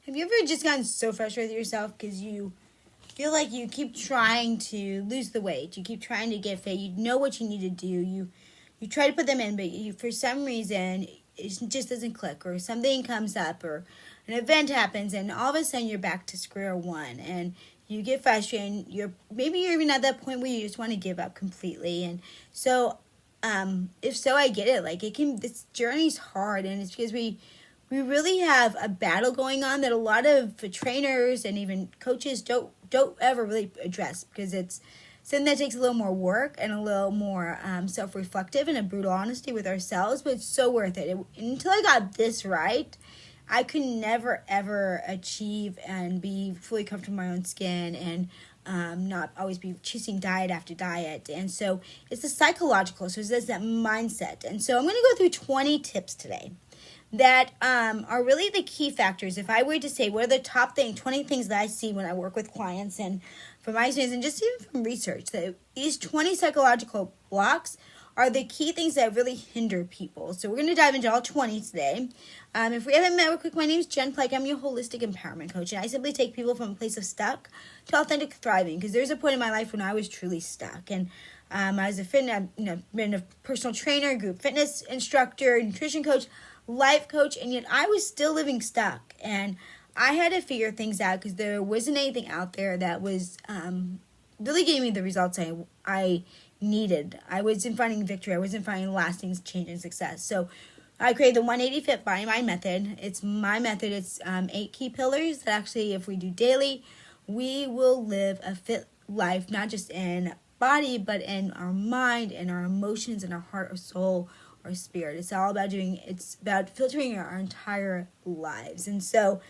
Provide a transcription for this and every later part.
Have you ever just gotten so frustrated with yourself because you feel like you keep trying to lose the weight, you keep trying to get fit, you know what you need to do, you try to put them in, but for some reason it just doesn't click, or something comes up, or an event happens, and all of a sudden you're back to square one, and you get frustrated, and maybe you're even at that point where you just want to give up completely. And so if so, I get it. Like, this journey's hard, and it's because we really have a battle going on that a lot of trainers and even coaches don't ever really address, because it's something that takes a little more work and a little more self-reflective and a brutal honesty with ourselves, but it's so worth it. Until I got this right, I could never, ever achieve and be fully comfortable in my own skin, and not always be chasing diet after diet. And so it's the psychological, so it's that mindset. And so I'm going to go through 20 tips today that are really the key factors. If I were to say, what are the top 20 things that I see when I work with clients, and from my experience, and just even from research, that these 20 psychological blocks are the key things that really hinder people. So we're going to dive into all 20 today. If we haven't met real quick, my name is Jen Plike. I'm your holistic empowerment coach, and I simply take people from a place of stuck to authentic thriving, because there's a point in my life when I was truly stuck. And I was been a personal trainer, group fitness instructor, nutrition coach, life coach, and yet I was still living stuck, and I had to figure things out, because there wasn't anything out there that was really gave me the results I needed. I wasn't finding victory. I wasn't finding lasting change and success. So I created the 180 Fit Body Mind Method. It's my method. It's 8 key pillars that actually, if we do daily, we will live a fit life, not just in body, but in our mind, and our emotions, and our heart, our soul, our spirit. It's about filtering our entire lives. And so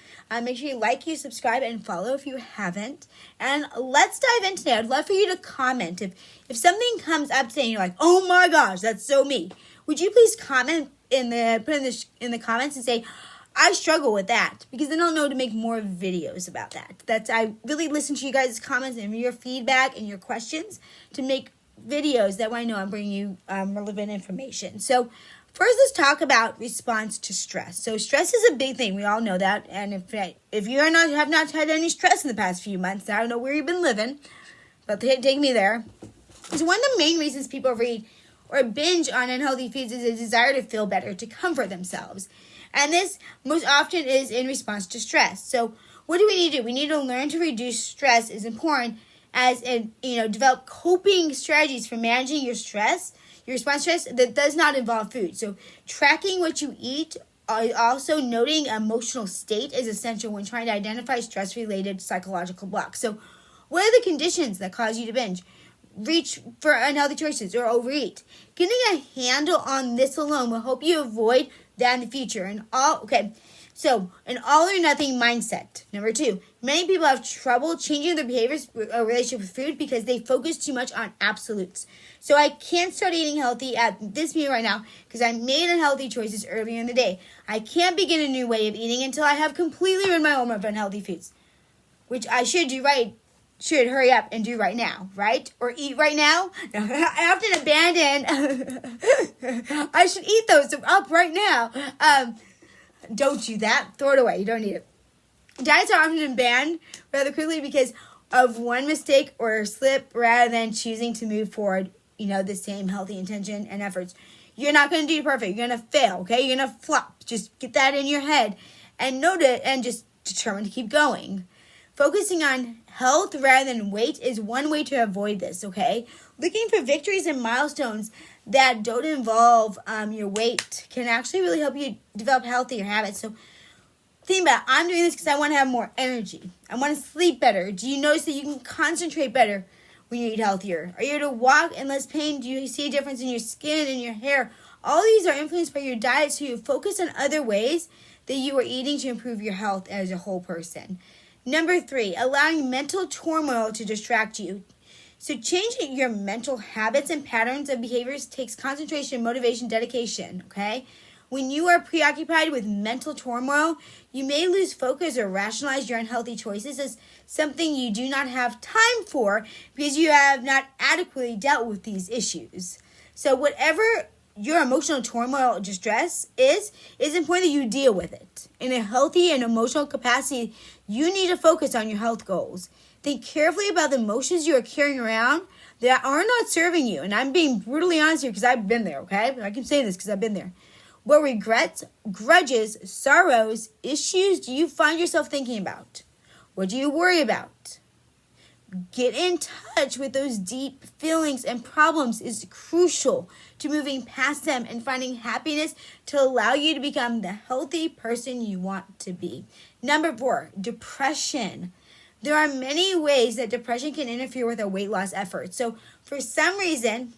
make sure you subscribe, and follow if you haven't. And let's dive in today. I'd love for you to comment. If something comes up saying you're like, oh my gosh, that's so me, would you please comment put in the comments and say, I struggle with that, because then I'll know to make more videos about that. I really listen to you guys' comments and your feedback and your questions to make videos that way I know I'm bringing you relevant information. So first, let's talk about response to stress. So stress is a big thing. We all know that. And if you have not had any stress in the past few months, I don't know where you've been living, but take me there. So one of the main reasons people overeat or binge on unhealthy foods is a desire to feel better, to comfort themselves. And this most often is in response to stress. So what do we need to do? We need to learn to reduce stress is important, develop coping strategies for managing your stress, your response to stress that does not involve food. So tracking what you eat, also noting emotional state is essential when trying to identify stress-related psychological blocks. So what are the conditions that cause you to binge, reach for unhealthy choices, or overeat? Getting a handle on this alone will help you avoid that in the future. So an all or nothing mindset. Number 2, many people have trouble changing their behaviors or relationship with food because they focus too much on absolutes. So I can't start eating healthy at this meal right now because I made unhealthy choices earlier in the day. I can't begin a new way of eating until I have completely rid my home of unhealthy foods, which I should hurry up and do right now, right? Or eat right now. I often abandon. I should eat those up right now. Don't do that. Throw it away. You don't need it. Diets are often abandoned rather quickly because of one mistake or slip, rather than choosing to move forward, the same healthy intention and efforts. You're not going to do perfect. You're going to fail, okay? You're going to flop. Just get that in your head and note it, and just determine to keep going. Focusing on health rather than weight is one way to avoid this, okay? Looking for victories and milestones that don't involve your weight can actually really help you develop healthier habits. So think about it. I'm doing this because I want to have more energy. I want to sleep better. Do you notice that you can concentrate better when you eat healthier? Are you able to walk in less pain? Do you see a difference in your skin and your hair? All these are influenced by your diet, so you focus on other ways that you are eating to improve your health as a whole person. Number 3, allowing mental turmoil to distract you. So changing your mental habits and patterns of behaviors takes concentration, motivation, dedication, okay? When you are preoccupied with mental turmoil, you may lose focus or rationalize your unhealthy choices as something you do not have time for because you have not adequately dealt with these issues. So whatever your emotional turmoil or distress is, it's important that you deal with it. In a healthy and emotional capacity, you need to focus on your health goals. Think carefully about the emotions you are carrying around that are not serving you. And I'm being brutally honest here because I've been there, okay? I can say this because I've been there. What regrets, grudges, sorrows, issues do you find yourself thinking about? What do you worry about? Get in touch with those deep feelings and problems is crucial to moving past them and finding happiness to allow you to become the healthy person you want to be. Number 4, depression. There are many ways that depression can interfere with our weight loss efforts. So for some reason,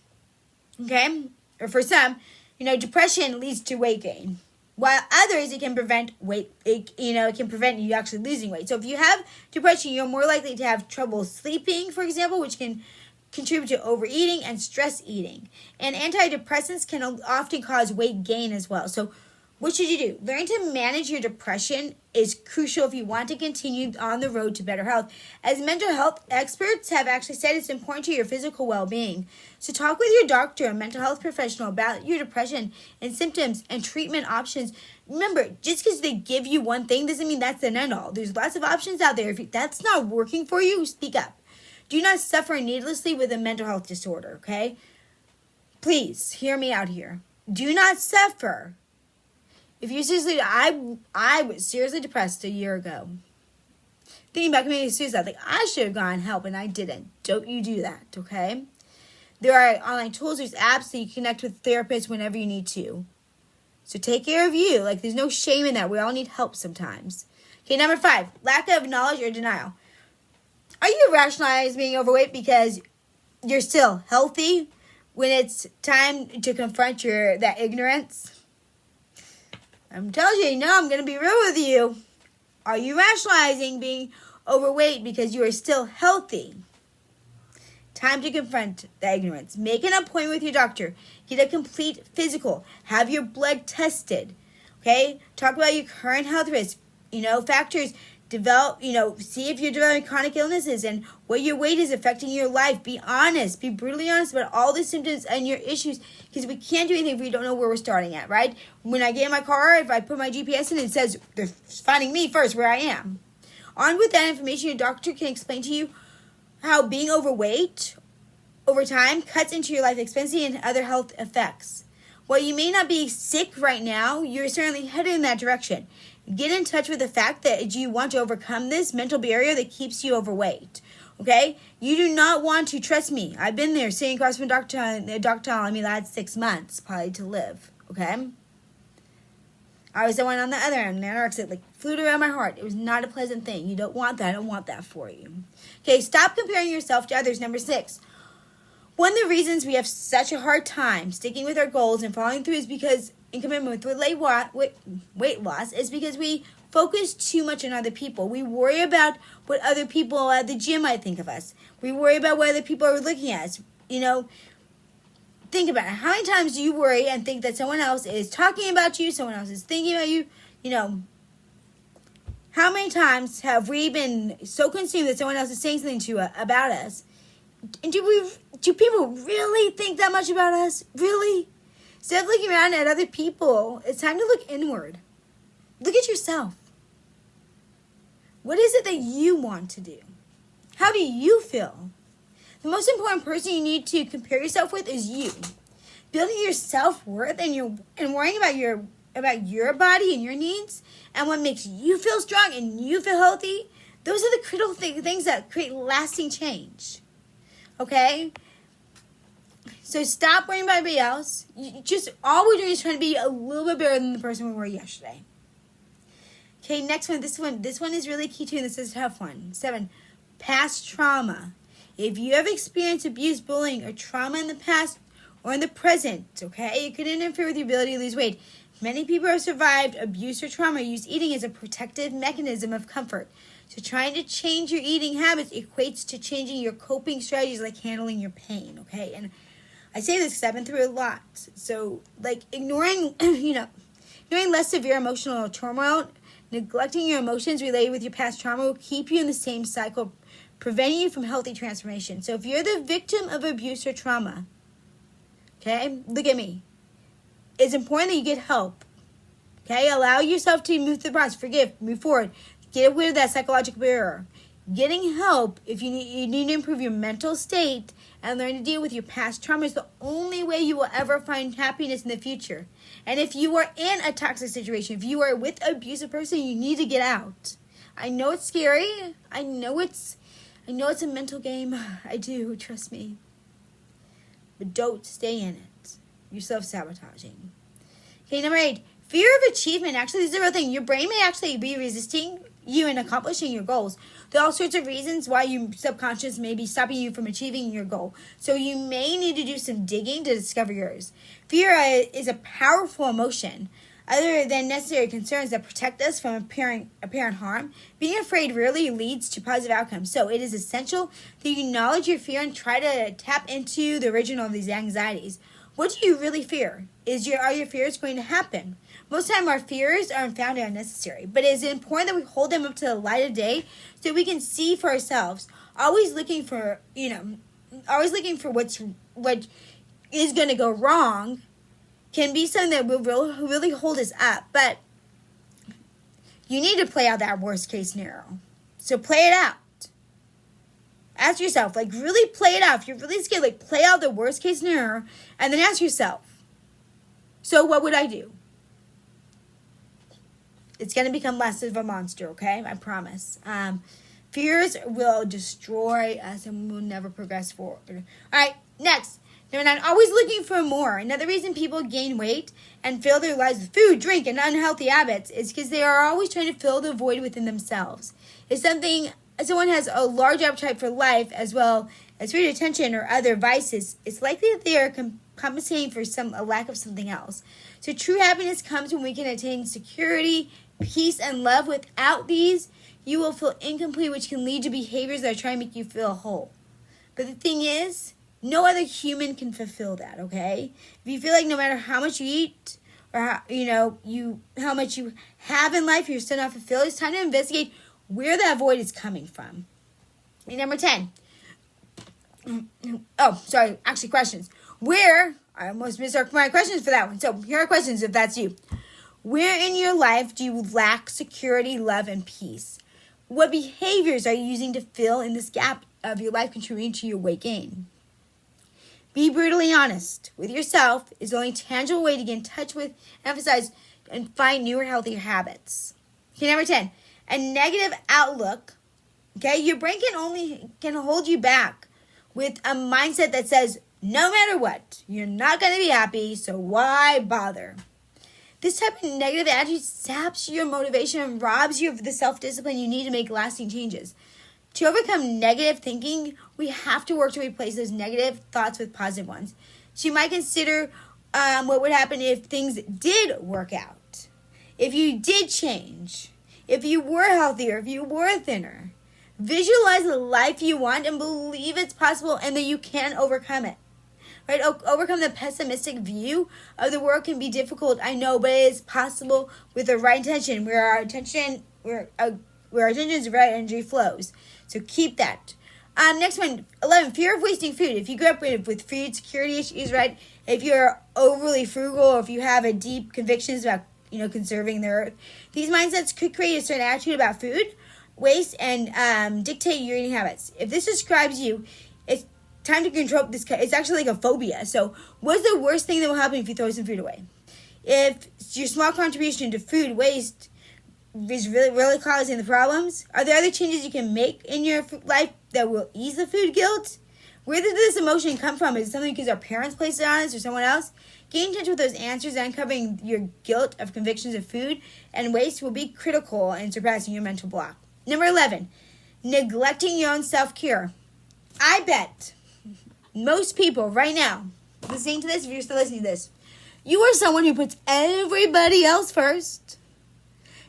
depression leads to weight gain. While others, it can prevent it can prevent you actually losing weight. So if you have depression, you're more likely to have trouble sleeping, for example, which can contribute to overeating and stress eating. And antidepressants can often cause weight gain as well. So what should you do? Learning to manage your depression is crucial if you want to continue on the road to better health. As mental health experts have actually said, it's important to your physical well-being. So talk with your doctor or mental health professional about your depression and symptoms and treatment options. Remember, just because they give you one thing doesn't mean that's an end-all. There's lots of options out there. If that's not working for you, speak up. Do not suffer needlessly with a mental health disorder, okay? Please, hear me out here. Do not suffer. If you seriously, I was seriously depressed a year ago. Thinking about committing suicide, like I should have gotten help and I didn't. Don't you do that, okay? There are online tools, there's apps that you connect with therapists whenever you need to. So take care of you. Like there's no shame in that. We all need help sometimes. Okay, number 5, lack of knowledge or denial. Are you rationalizing being overweight because you're still healthy when it's time to confront that ignorance? I'm telling you, no, I'm going to be real with you. Are you rationalizing being overweight because you are still healthy? Time to confront the ignorance. Make an appointment with your doctor. Get a complete physical. Have your blood tested. Okay? Talk about your current health risks. Factors. See if you're developing chronic illnesses and what your weight is affecting your life. Be honest. Be brutally honest about all the symptoms and your issues because we can't do anything if we don't know where we're starting at, right? When I get in my car, if I put my GPS in, it says they're finding me first where I am. On with that information, your doctor can explain to you how being overweight over time cuts into your life expectancy and other health effects. While you may not be sick right now, you're certainly headed in that direction. Get in touch with the fact that you want to overcome this mental barrier that keeps you overweight. Okay? You do not want to, trust me, I've been there sitting across from the doctor telling me that I had 6 months probably to live. Okay? I was the one on the other end, anorexic, flew around my heart. It was not a pleasant thing. You don't want that. I don't want that for you. Okay, stop comparing yourself to others. Number 6. One of the reasons we have such a hard time sticking with our goals and following through is because in commitment with weight loss is because we focus too much on other people. We worry about what other people at the gym might think of us. We worry about what other people are looking at us. Think about it. How many times do you worry and think that someone else is talking about you, someone else is thinking about you? How many times have we been so consumed that someone else is saying something about us? And do people really think that much about us? Really? Instead of looking around at other people, it's time to look inward. Look at yourself. What is it that you want to do? How do you feel? The most important person you need to compare yourself with is you. Building your self-worth and worrying about your body and your needs and what makes you feel strong and you feel healthy, those are the critical things that create lasting change. Okay? So stop worrying about everybody else. All we're doing is trying to be a little bit better than the person we were yesterday. Okay, next one. This one is really key too, and this is a tough one. 7, past trauma. If you have experienced abuse, bullying, or trauma in the past or in the present, okay, it could interfere with your ability to lose weight. Many people who have survived abuse or trauma use eating as a protective mechanism of comfort. So trying to change your eating habits equates to changing your coping strategies like handling your pain, okay? And I say this because I've been through a lot. So, ignoring less severe emotional turmoil, neglecting your emotions related with your past trauma will keep you in the same cycle, preventing you from healthy transformation. So if you're the victim of abuse or trauma, okay, look at me. it's important that you get help. Okay? Allow yourself to move through the process. Forgive. Move forward. Get rid of that psychological barrier. Getting help, if you need to improve your mental state and learn to deal with your past trauma, is the only way you will ever find happiness in the future. And if you are in a toxic situation, if you are with an abusive person, you need to get out. I know it's scary. I know it's a mental game. I do, trust me. But don't stay in it. You're self-sabotaging. Okay, number 8. Fear of achievement. Actually, this is a real thing. Your brain may actually be resisting you in accomplishing your goals. There are all sorts of reasons why your subconscious may be stopping you from achieving your goal. So you may need to do some digging to discover yours. Fear is a powerful emotion. Other than necessary concerns that protect us from apparent harm, being afraid rarely leads to positive outcomes. So it is essential that you acknowledge your fear and try to tap into the original of these anxieties. What do you really fear? Are your fears going to happen? Most of the time, our fears are unfounded and unnecessary, but it is important that we hold them up to the light of day so we can see for ourselves. Always looking for what is going to go wrong can be something that will really hold us up, but you need to play out that worst case scenario. So play it out. Ask yourself, really play it out. If you're really scared, play out the worst case scenario, and then ask yourself, so what would I do? It's going to become less of a monster, okay? I promise. Fears will destroy us and we'll never progress forward. All right, next. Number 9, always looking for more. Another reason people gain weight and fill their lives with food, drink, and unhealthy habits is because they are always trying to fill the void within themselves. If someone has a large appetite for life as well as food attention or other vices, it's likely that they are compensating for a lack of something else. So true happiness comes when we can attain security, peace, and love. Without these, you will feel incomplete, which can lead to behaviors that are trying to make you feel whole. But the thing is, no other human can fulfill that, okay? If you feel like no matter how much you eat or how much you have in life, you're still not fulfilled, it's time to investigate where that void is coming from. And number 10. Questions. I almost missed my questions for that one. So here are questions if that's you. Where in your life do you lack security, love, and peace? What behaviors are you using to fill in this gap of your life contributing to your weight gain? Be brutally honest with yourself is the only tangible way to get in touch with, emphasize, and find newer, healthier habits. Okay, number 10. A negative outlook. Okay, your brain can hold you back with a mindset that says, no matter what, you're not going to be happy, so why bother? This type of negative attitude saps your motivation and robs you of the self-discipline you need to make lasting changes. To overcome negative thinking, we have to work to replace those negative thoughts with positive ones. So you might consider what would happen if things did work out, if you did change, if you were healthier, if you were thinner. Visualize the life you want and believe it's possible and that you can overcome it. Right? Overcome the pessimistic view of the world can be difficult, I know, but it is possible with the right intention. Where our attention is, the right energy flows. So keep that. Next one, 11, fear of wasting food. If you grew up with food security issues, right? If you're overly frugal, or if you have a deep convictions about, conserving the earth, these mindsets could create a certain attitude about food waste and dictate your eating habits. If this describes you, it's time to control this. It's actually like a phobia. So what's the worst thing that will happen if you throw some food away? If your small contribution to food waste is really causing the problems, are there other changes you can make in your life that will ease the food guilt? Where did this emotion come from? Is it something because our parents placed it on us or someone else? Getting in touch with those answers and uncovering your guilt of convictions of food and waste will be critical in surpassing your mental block. Number 11, neglecting your own self-care. I bet most people right now listening to this, if you're still listening to this, you are someone who puts everybody else first.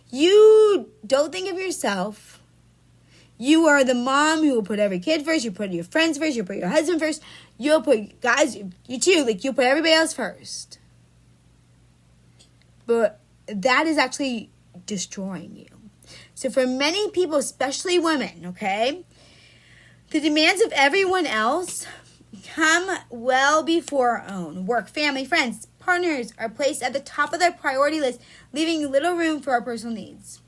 You don't think of yourself. You are the mom who will put every kid first. You put your friends first. You put your husband first. You'll put guys, you too, you'll put everybody else first. But that is actually destroying you. So for many people, especially women, okay, the demands of everyone else come well before our own. Work, family, friends, partners are placed at the top of their priority list, leaving little room for our personal needs.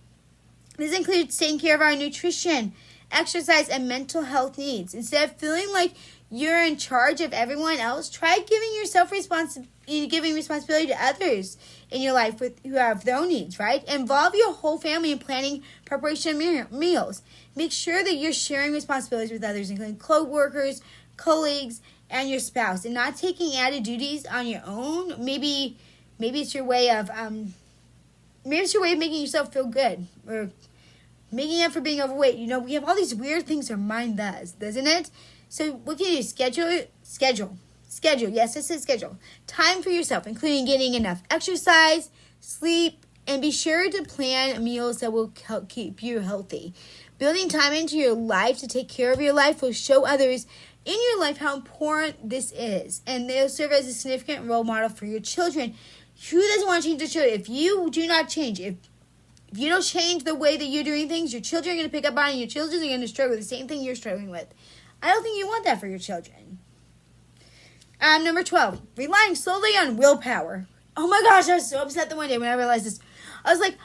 This includes taking care of our nutrition, exercise, and mental health needs. Instead of feeling like you're in charge of everyone else, try giving responsibility to others in your life who have their own needs, right? Involve your whole family in planning preparation of meals. Make sure that you're sharing responsibilities with others, including co-workers, colleagues, and your spouse, and not taking added duties on your own. Maybe it's your way of making yourself feel good, or making up for being overweight. You know, we have all these weird things our mind does, doesn't it? So what can you do? Schedule. Yes, I said schedule. Time for yourself, including getting enough exercise, sleep, and be sure to plan meals that will help keep you healthy. Building time into your life to take care of your life will show others in your life how important this is, and they'll serve as a significant role model for your children. Who doesn't want to change their children? If you do not change, if you don't change the way that you're doing things, your children are going to pick up on it, and your children are going to struggle with the same thing you're struggling with. I don't think you want that for your children. Number 12, relying solely on willpower. Oh my gosh, I was so upset the one day when I realized this. I was like,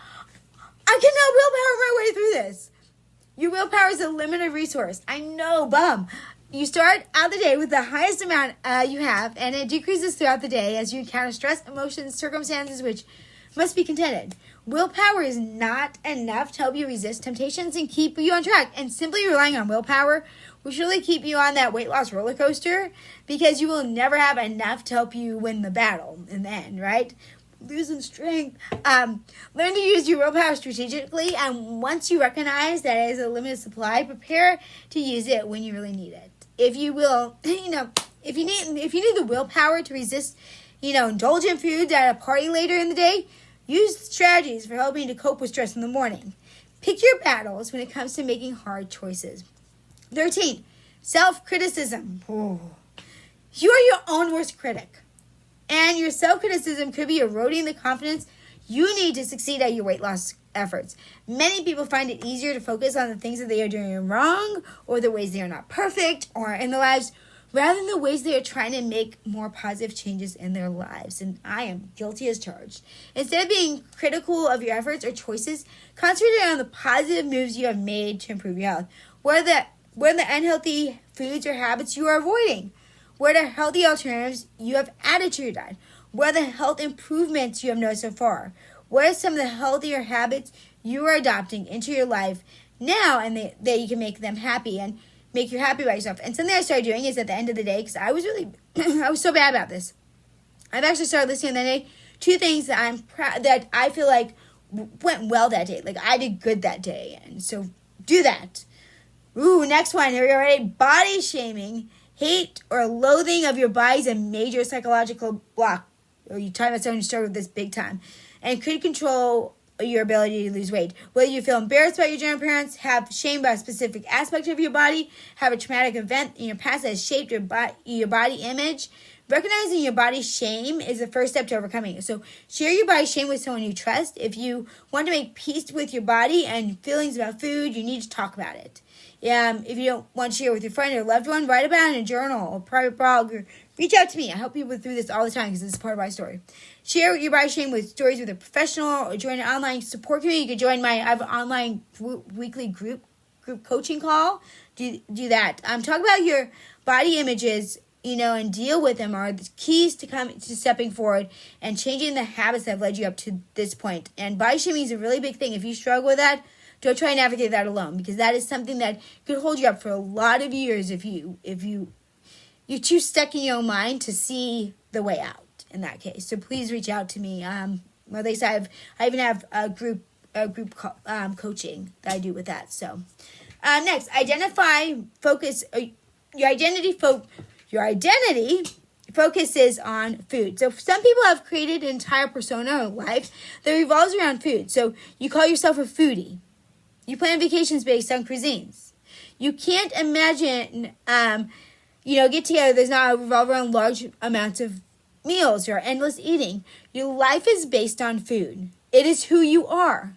I cannot willpower my way through this. Your willpower is a limited resource. I know, bum. You start out the day with the highest amount you have, and it decreases throughout the day as you encounter stress, emotions, circumstances which must be contended. Willpower is not enough to help you resist temptations and keep you on track. And simply relying on willpower will surely keep you on that weight loss roller coaster, because you will never have enough to help you win the battle in the end, right? Losing strength. Learn to use your willpower strategically, and once you recognize that it is a limited supply, prepare to use it when you really need it. If you will, if you need the willpower to resist, indulgent foods at a party later in the day, use strategies for helping to cope with stress in the morning. Pick your battles when it comes to making hard choices. 13, self-criticism. Oh. You are your own worst critic, and your self-criticism could be eroding the confidence you need to succeed at your weight loss efforts. Many people find it easier to focus on the things that they are doing wrong, or the ways they are not perfect, or in their lives, rather than the ways they are trying to make more positive changes in their lives. And I am guilty as charged. Instead of being critical of your efforts or choices, concentrate on the positive moves you have made to improve your health. Where the unhealthy foods or habits you are avoiding? What are healthy alternatives you have added to your diet? What are the health improvements you have noticed so far? What are some of the healthier habits you are adopting into your life now, and that you can make them happy and make you happy about yourself? And something I started doing is at the end of the day, because I was so bad about this. I've actually started listing on the day 2 things that that I feel like went well that day. Like I did good that day, and so do that. Ooh, next one. Here we are. Ready? Body shaming, hate, or loathing of your body is a major psychological block. You talk about someone who struggled with this big time, and could control your ability to lose weight. Whether you feel embarrassed about your general appearance, have shame about a specific aspect of your body, have a traumatic event in your past that has shaped your body image, recognizing your body shame is the first step to overcoming it. So share your body shame with someone you trust. If you want to make peace with your body and feelings about food, you need to talk about it. If you don't want to share with your friend or loved one, write about it in a journal or private blog, or reach out to me. I help people through this all the time because this is part of my story. Share your body shame with stories with a professional, or join an online support community. You can join I have an online weekly group coaching call. Do that. Talk about your body images, and deal with them are the keys to stepping forward and changing the habits that have led you up to this point. And body shaming is a really big thing. If you struggle with that, don't try and navigate that alone, because that is something that could hold you up for a lot of years if you're too stuck in your own mind to see the way out in that case. So please reach out to me. At least I even have a group coaching that I do with that. So next, focus. Your identity focuses on food. So some people have created an entire persona or life that revolves around food. So you call yourself a foodie. You plan vacations based on cuisines. You can't imagine, get together that's not revolve around large amounts of meals or endless eating. Your life is based on food. It is who you are.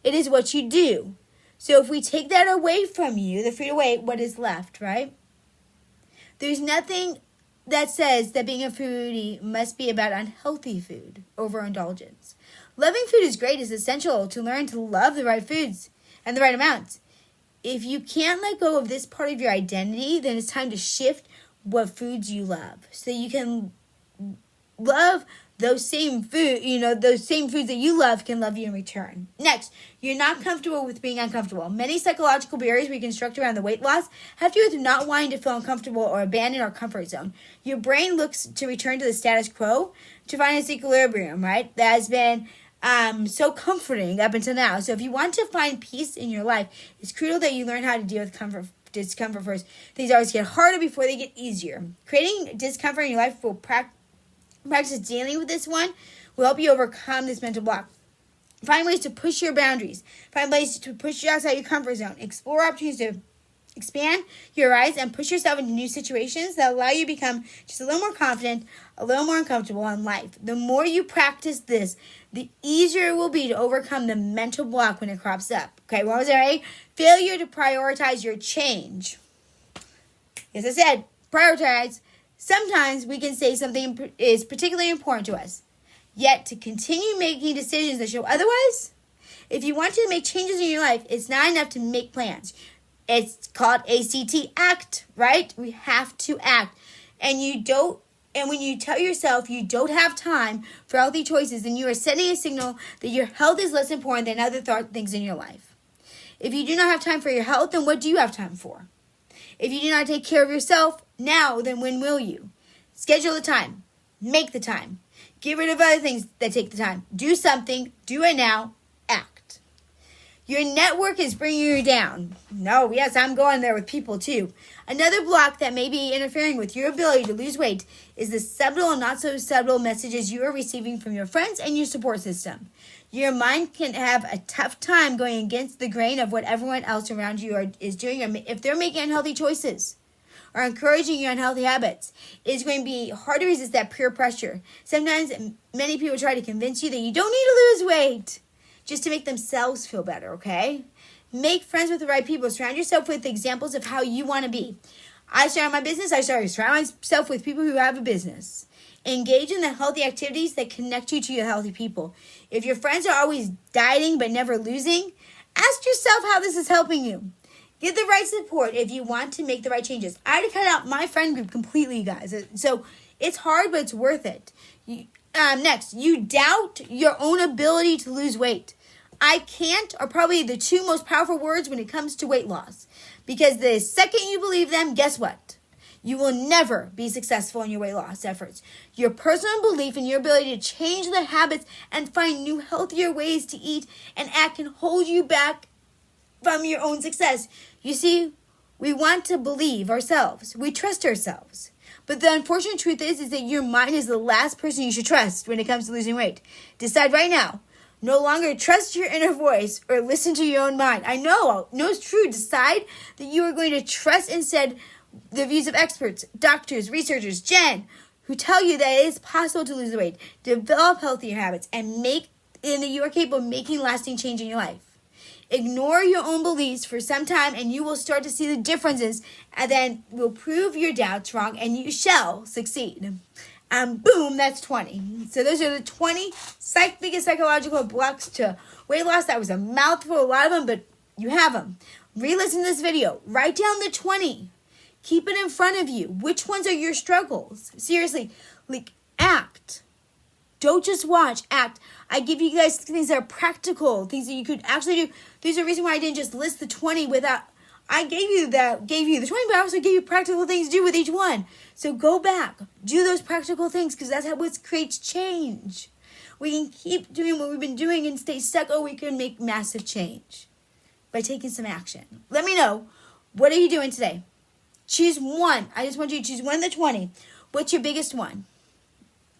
It is what you do. So if we take that away from you, the food away, what is left, right? There's nothing that says that being a foodie must be about unhealthy food, overindulgence. Loving food is great. It's essential to learn to love the right foods and the right amounts. If you can't let go of this part of your identity, then it's time to shift what foods you love so you can love those same those same foods that you love can love you in return. Next, you're not comfortable with being uncomfortable. Many psychological barriers we construct around the weight loss have to do with not wanting to feel uncomfortable or abandon our comfort zone. Your brain looks to return to the status quo to find its equilibrium, right? That has been so comforting up until now. So if you want to find peace in your life, it's crucial that you learn how to deal with discomfort first. Things always get harder before they get easier. Creating discomfort in your life will practice dealing with this one will help you overcome this mental block. Find ways to push your boundaries. Find ways to push you outside your comfort zone. Explore opportunities to expand your horizons and push yourself into new situations that allow you to become just a little more confident, a little more uncomfortable in life. The more you practice this, the easier it will be to overcome the mental block when it crops up. Okay, what was it, right? Failure to prioritize your change. As I said, prioritize. Sometimes we can say something is particularly important to us, yet to continue making decisions that show otherwise. If you want to make changes in your life, it's not enough to make plans. It's called ACT, act, right? We have to act. And when you tell yourself you don't have time for healthy choices, then you are sending a signal that your health is less important than other things in your life. If you do not have time for your health, then what do you have time for? If you do not take care of yourself now, then when will you? Schedule the time. Make the time. Get rid of other things that take the time. Do something. Do it now. Act. Your network is bringing you down. No, yes, I'm going there with people too. Another block that may be interfering with your ability to lose weight is the subtle and not so subtle messages you are receiving from your friends and your support system. Your mind can have a tough time going against the grain of what everyone else around you is doing, or if they're making unhealthy choices or encouraging your unhealthy habits. It's going to be hard to resist that peer pressure. Sometimes many people try to convince you that you don't need to lose weight just to make themselves feel better, okay? Make friends with the right people. Surround yourself with examples of how you want to be. I started my business. I started surrounding myself with people who have a business. Engage in the healthy activities that connect you to your healthy people. If your friends are always dieting but never losing, ask yourself how this is helping you. Get the right support if you want to make the right changes. I had to cut out my friend group completely, guys. So it's hard, but it's worth it. Next, you doubt your own ability to lose weight. I can't are probably the two most powerful words when it comes to weight loss. Because the second you believe them, guess what? You will never be successful in your weight loss efforts. Your personal belief in your ability to change the habits and find new, healthier ways to eat and act can hold you back from your own success. You see, we want to believe ourselves. We trust ourselves. But the unfortunate truth is that your mind is the last person you should trust when it comes to losing weight. Decide right now. No longer trust your inner voice or listen to your own mind. I know it's true. Decide that you are going to trust instead the views of experts, doctors, researchers, Jen, who tell you that it is possible to lose weight, develop healthier habits, and that you are capable of making lasting change in your life. Ignore your own beliefs for some time and you will start to see the differences, and then will prove your doubts wrong and you shall succeed. Boom, that's 20. So those are the 20 biggest psychological blocks to weight loss. That was a mouthful, a lot of them, but you have them. Re-listen to this video. Write down the 20. Keep it in front of you. Which ones are your struggles? Seriously, act. Don't just watch, act. I give you guys things that are practical, things that you could actually do. There's a reason why I didn't just list the 20 without, I gave you the 20, but I also gave you practical things to do with each one. So go back, do those practical things, because that's what creates change. We can keep doing what we've been doing and stay stuck, or we can make massive change by taking some action. Let me know, what are you doing today? Choose one. I just want you to choose one of the 20. What's your biggest one?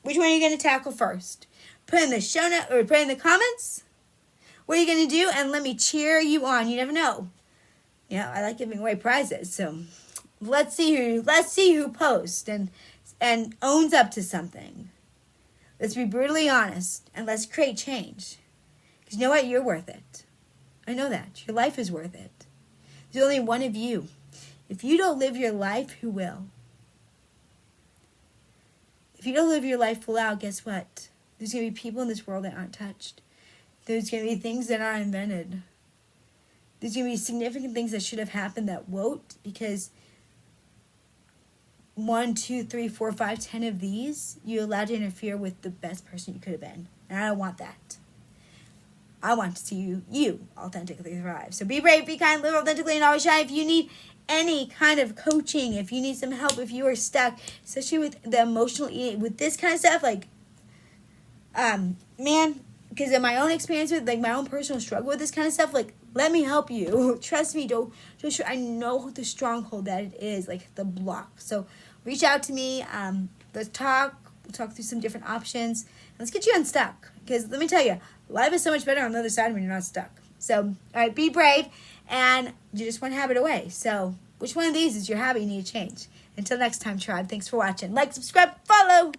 Which one are you going to tackle first? Put in the show note or put in the comments. What are you going to do? And let me cheer you on. You never know. You know, I like giving away prizes. So let's see who posts and owns up to something. Let's be brutally honest and let's create change. Because you know what? You're worth it. I know that. Your life is worth it. There's only one of you. If you don't live your life, who will? If you don't live your life full out, guess what? There's going to be people in this world that aren't touched. There's going to be things that aren't invented. There's going to be significant things that should have happened that won't, because 1, 2, 3, 4, 5, 10 of these, you allowed to interfere with the best person you could have been. And I don't want that. I want to see you authentically thrive. So be brave, be kind, live authentically, and always shine. If you need any kind of coaching, if you need some help, if you are stuck, especially with the emotional eating, with this kind of stuff, like, man, because in my own experience with, like, my own personal struggle with this kind of stuff, like, let me help you. Trust me, don't I know the stronghold that it is, like, the block. So reach out to me. Let's talk. We'll talk through some different options. Let's get you unstuck. Because let me tell you, life is so much better on the other side when you're not stuck. So, all right, be brave. And you're just one habit away. So which one of these is your habit you need to change? Until next time, tribe. Thanks for watching. Like, subscribe, follow.